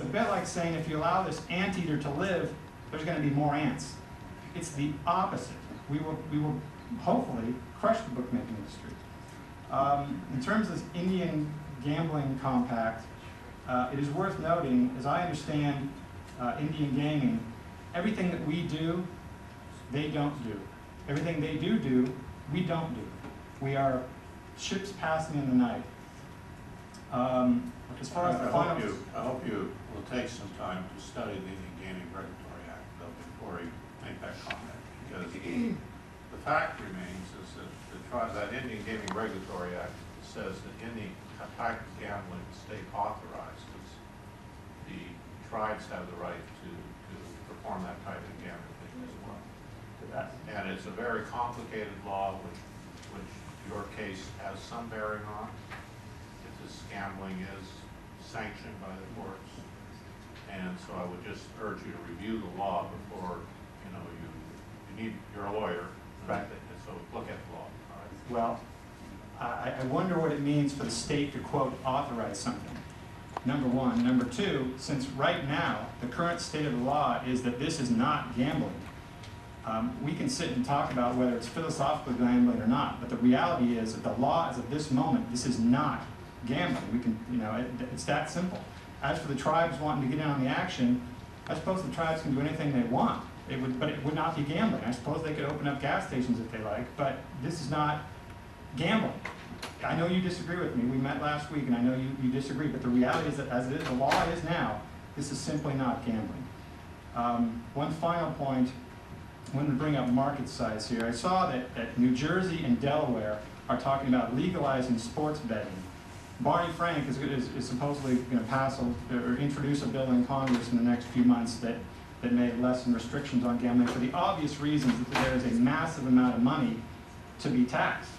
a bit like saying if you allow this anteater to live, there's going to be more ants. It's the opposite. We will hopefully crush the bookmaking industry. In terms of this Indian gambling compact, it is worth noting, as I understand Indian gaming, everything that we do, they don't do. Everything they do, we don't do. We are ships passing in the night. As far as the final... I hope you will take some time to study the Indian Gaming Regulatory Act, though, before you make that comment, because the fact remains is that that Indian Gaming Regulatory Act says that any type of gambling state authorizes, the tribes have the right to perform that type of gambling as well. And it's a very complicated law, which your case has some bearing on. If this gambling is sanctioned by the courts, and so I would just urge you to review the law before you're a lawyer, right? So look at the law. All right? Well, I wonder what it means for the state to, quote, authorize something. Number one. Number two, since right now the current state of the law is that this is not gambling. We can sit and talk about whether it's philosophical gambling or not, but the reality is that the law as of this moment, this is not gambling. We can, it's that simple. As for the tribes wanting to get in on the action, I suppose the tribes can do anything they want. But it would not be gambling. I suppose they could open up gas stations if they like, but this is not gambling. I know you disagree with me. We met last week, and I know you disagree, but the reality is that as it is, the law is now, this is simply not gambling. One final point, I wanted to bring up market size here. I saw that New Jersey and Delaware are talking about legalizing sports betting. Barney Frank is supposedly going to pass or introduce a bill in Congress in the next few months that may lessen restrictions on gambling for the obvious reasons that there is a massive amount of money to be taxed.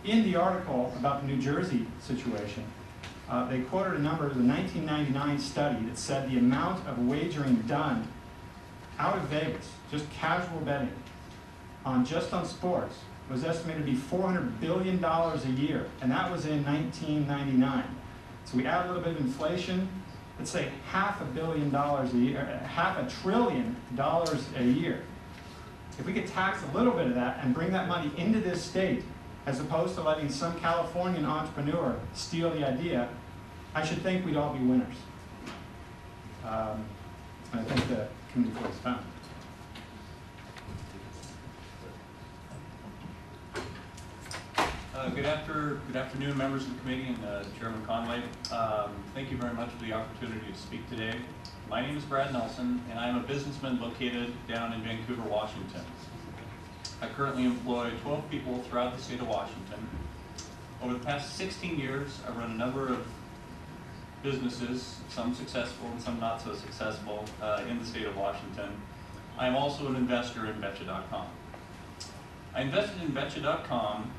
In the article about the New Jersey situation, they quoted a number of the 1999 study that said the amount of wagering done out of Vegas, just casual betting, just on sports, was estimated to be $400 billion a year, and that was in 1999. So we add a little bit of inflation, let's say $500 million a year, $500 billion a year. If we could tax a little bit of that and bring that money into this state, as opposed to letting some Californian entrepreneur steal the idea, I should think we'd all be winners. And I think the community voice found. Good afternoon, members of the committee and Chairman Conway. Thank you very much for the opportunity to speak today. My name is Brad Nelson, and I am a businessman located down in Vancouver, Washington. I currently employ 12 people throughout the state of Washington. Over the past 16 years, I've run a number of businesses, some successful and some not so successful, in the state of Washington. I am also an investor in betcha.com. I invested in betcha.com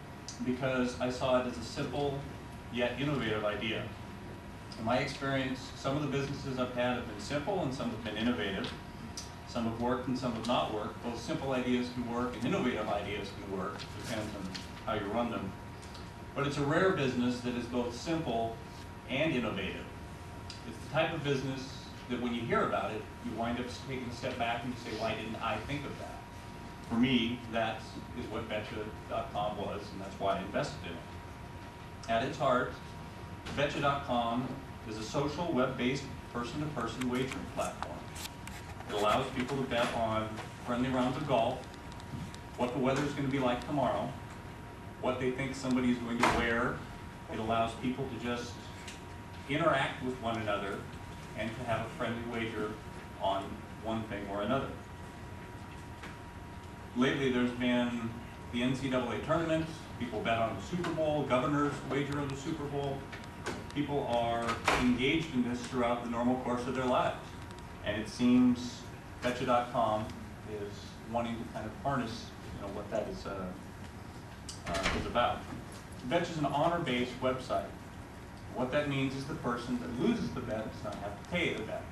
because I saw it as a simple yet innovative idea. In my experience, some of the businesses I've had have been simple and some have been innovative. Some have worked and some have not worked. Both simple ideas can work and innovative ideas can work. It depends on how you run them. But it's a rare business that is both simple and innovative. It's the type of business that when you hear about it, you wind up taking a step back and you say, why didn't I think of that? For me, that is what betcha.com was, and that's why I invested in it. At its heart, betcha.com is a social, web-based, person-to-person wagering platform. It allows people to bet on friendly rounds of golf, what the weather is going to be like tomorrow, what they think somebody is going to wear. It allows people to just interact with one another and to have a friendly wager on one thing or another. Lately, there's been the NCAA tournament. People bet on the Super Bowl. Governors wager on the Super Bowl. People are engaged in this throughout the normal course of their lives. And it seems betcha.com is wanting to kind of harness what that is about. Betcha is an honor-based website. What that means is the person that loses the bet does not have to pay the bet.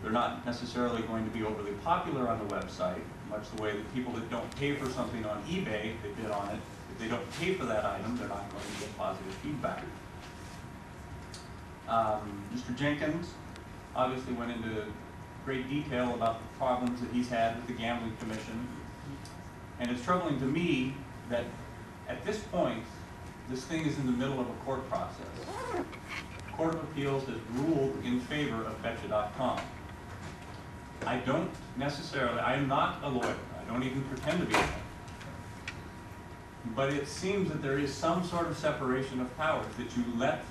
They're not necessarily going to be overly popular on the website, much the way that people that don't pay for something on eBay, they bid on it. If they don't pay for that item, they're not going to get positive feedback. Mr. Jenkins obviously went into great detail about the problems that he's had with the Gambling Commission. And it's troubling to me that at this point, this thing is in the middle of a court process. The Court of Appeals has ruled in favor of betcha.com. I don't necessarily, I am not a lawyer. I don't even pretend to be one. But it seems that there is some sort of separation of powers, that you let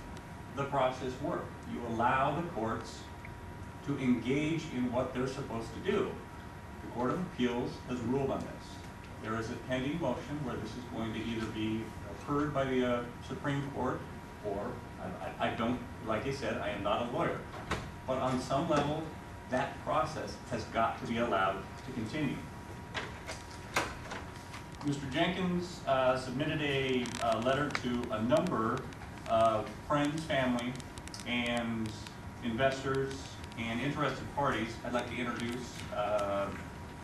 the process work. You allow the courts to engage in what they're supposed to do. The Court of Appeals has ruled on this. There is a pending motion where this is going to either be heard by the Supreme Court, or I don't, like I said, I am not a lawyer. But on some level, that process has got to be allowed to continue. Mr. Jenkins submitted a letter to a number of friends, family, and investors and interested parties. I'd like to introduce, I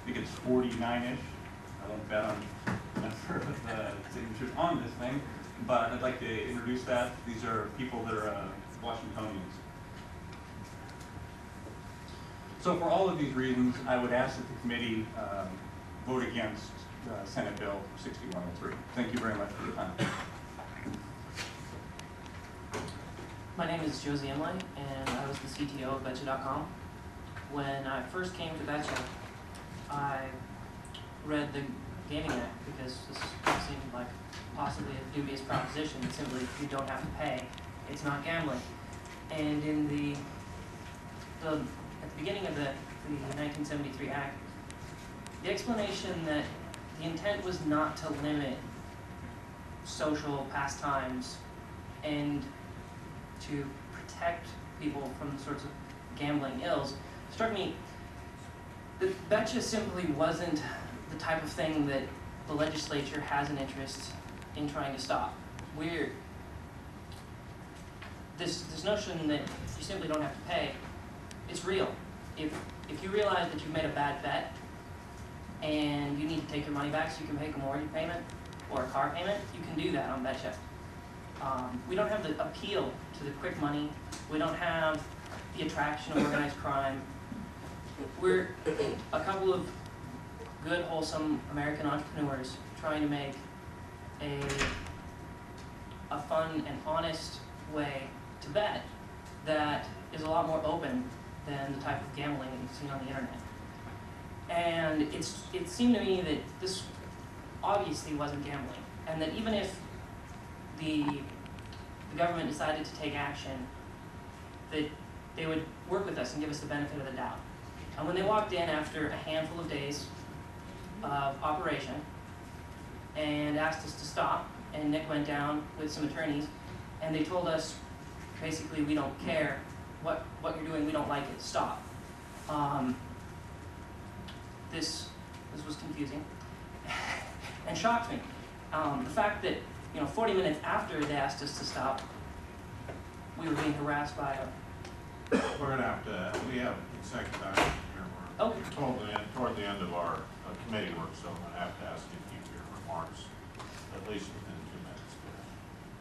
think it's 49-ish. I won't bet on the number of signatures on this thing, but I'd like to introduce that. These are people that are Washingtonians. So for all of these reasons, I would ask that the committee vote against Senate Bill 6103. Thank you very much for your time. My name is Josie Emily, and I was the CTO of betcha.com. When I first came to Betcha, I read the Gaming Act because this seemed like possibly a dubious proposition. Simply, you don't have to pay. It's not gambling. And in at the beginning of the 1973 Act, the explanation that the intent was not to limit social pastimes and to protect people from the sorts of gambling ills struck me that Betcha simply wasn't the type of thing that the legislature has an interest in trying to stop. This notion that you simply don't have to pay, it's real. If you realize that you've made a bad bet and you need to take your money back so you can make a mortgage payment or a car payment, you can do that on Betcha. We don't have the appeal to the quick money. We don't have the attraction of organized crime. We're a couple of good, wholesome American entrepreneurs trying to make a fun and honest way to bet that is a lot more open than the type of gambling that you've seen on the internet. And it seemed to me that this obviously wasn't gambling, and that even if the government decided to take action, that they would work with us and give us the benefit of the doubt. And when they walked in after a handful of days of operation and asked us to stop, and Nick went down with some attorneys, and they told us, basically, we don't care what you're doing, we don't like it, stop. This was confusing and shocked me. The fact that 40 minutes after they asked us to stop, we were being harassed by We're going to have to, we have executive action here. We're Okay. toward the end of our committee work, so I'm going to have to ask you to keep your remarks at least within 2 minutes.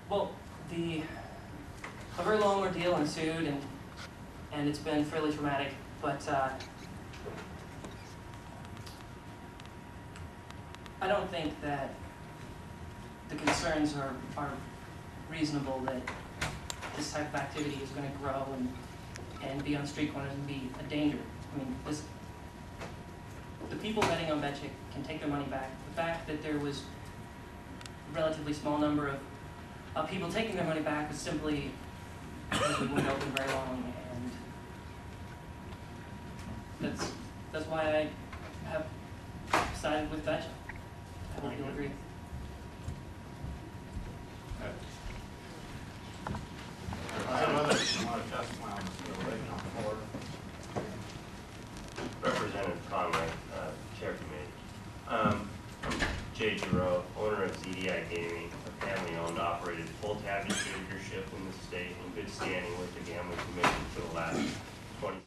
Well, a very long ordeal ensued, and it's been fairly traumatic, but I don't think that the concerns are reasonable that this type of activity is going to grow and be on street corners and be a danger. I mean, the people betting on Betcha can take their money back. The fact that there was a relatively small number of people taking their money back was simply because we weren't open very long, and that's why I have sided with Betcha. I hope you'll agree. I have others who want to testify on this bill. They come forward. Representative Conway, Chair Committee. I'm Jay Giroux, owner of ZDI Gaming, a family-owned, operated, full tab distributorship in the state, in good standing with the Gambling Commission for the last 20